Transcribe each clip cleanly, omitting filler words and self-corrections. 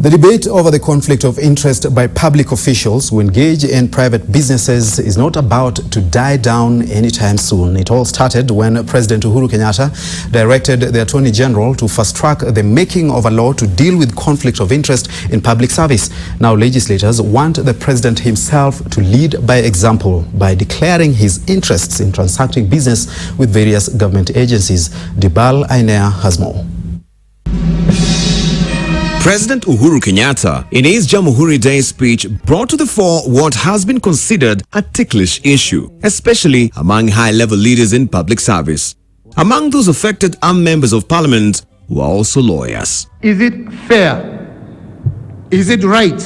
The debate over the conflict of interest by public officials who engage in private businesses is not about to die down anytime soon. It all started when President Uhuru Kenyatta directed the Attorney General to fast-track the making of a law to deal with conflict of interest in public service. Now legislators want the president himself to lead by example by declaring his interests in transacting business with various government agencies. Dibal Ainea has more. President Uhuru Kenyatta, in his Jamhuri Day speech, brought to the fore what has been considered a ticklish issue, especially among high-level leaders in public service. Among those affected are members of parliament who are also lawyers. Is it fair? Is it right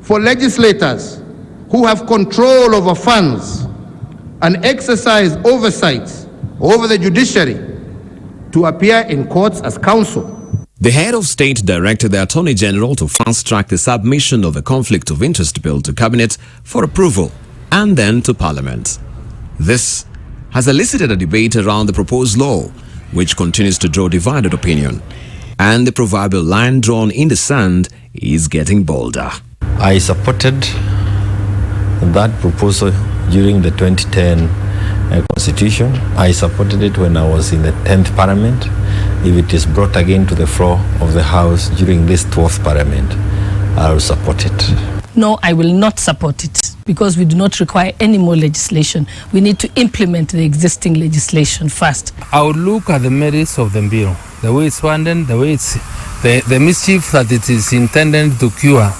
for legislators who have control over funds and exercise oversight over the judiciary to appear in courts as counsel? The head of state directed the Attorney General to fast-track the submission of the Conflict of Interest Bill to Cabinet for approval and then to Parliament. This has elicited a debate around the proposed law, which continues to draw divided opinion. And the proverbial line drawn in the sand is getting bolder. I supported that proposal during the 2010 Constitution. I supported it when I was in the 10th Parliament. If it is brought again to the floor of the House during this 12th Parliament, I will support it. No, I will not support it because we do not require any more legislation. We need to implement the existing legislation first. I would look at the merits of the bill, the way it's funded, the way it's the mischief that it is intended to cure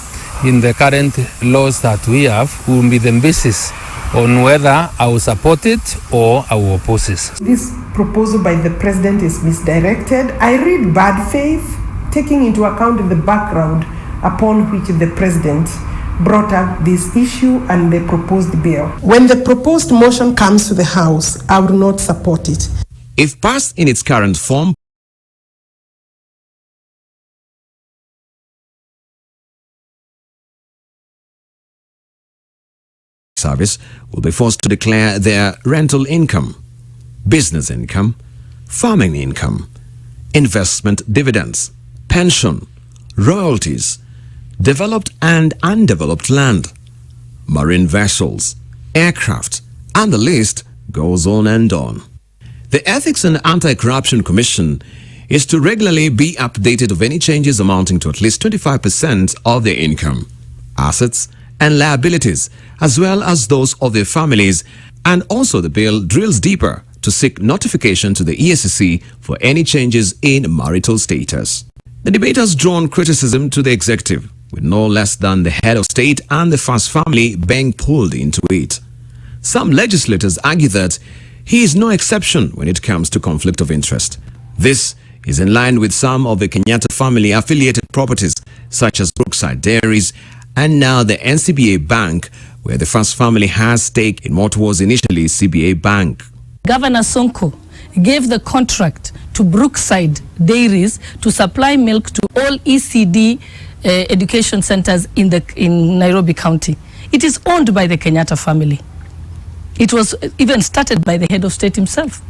in the current laws that we have will be the basis on whether I will support it or I will oppose it. This proposal by the president is misdirected. I read bad faith, taking into account the background upon which the president brought up this issue and the proposed bill. When the proposed motion comes to the House, I will not support it. If passed in its current form, service will be forced to declare their rental income, business income, farming income, investment dividends, pension, royalties, developed and undeveloped land, marine vessels, aircraft, and the list goes on and on. The Ethics and Anti-Corruption Commission is to regularly be updated of any changes amounting to at least 25% of their income, assets, and liabilities, as well as those of their families, and also the bill drills deeper to seek notification to the EFCC for any changes in marital status. The debate has drawn criticism to the executive, with no less than the head of state and the first family being pulled into it. Some legislators argue that he is no exception when it comes to conflict of interest. This is in line with some of the Kenyatta family affiliated properties, such as Brookside Dairies, and now the NCBA Bank, where the first family has stake in what was initially CBA Bank. Governor Sonko gave the contract to Brookside Dairies to supply milk to all ECD education centers in Nairobi County. It is owned by the Kenyatta family. It was even started by the head of state himself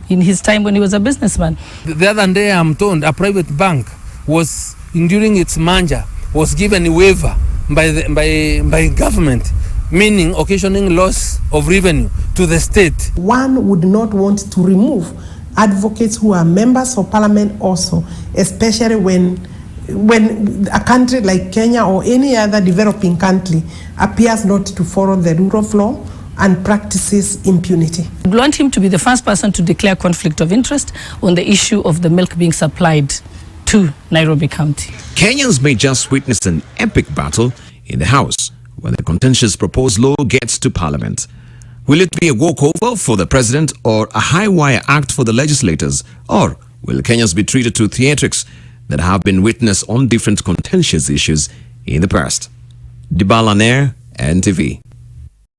in his time when he was a businessman. The other day I'm told a private bank was, during its merger, was given a waiver by government, meaning occasioning loss of revenue to the state. One would not want to remove advocates who are members of parliament also, especially when a country like Kenya or any other developing country appears not to follow the rule of law and practices impunity. We want him to be the first person to declare conflict of interest on the issue of the milk being supplied to Nairobi County. Kenyans may just witness an epic battle in the House when the contentious proposed law gets to Parliament. Will it be a walkover for the president or a high-wire act for the legislators? Or will Kenyans be treated to theatrics that have been witnessed on different contentious issues in the past? Dibal Ainea, NTV.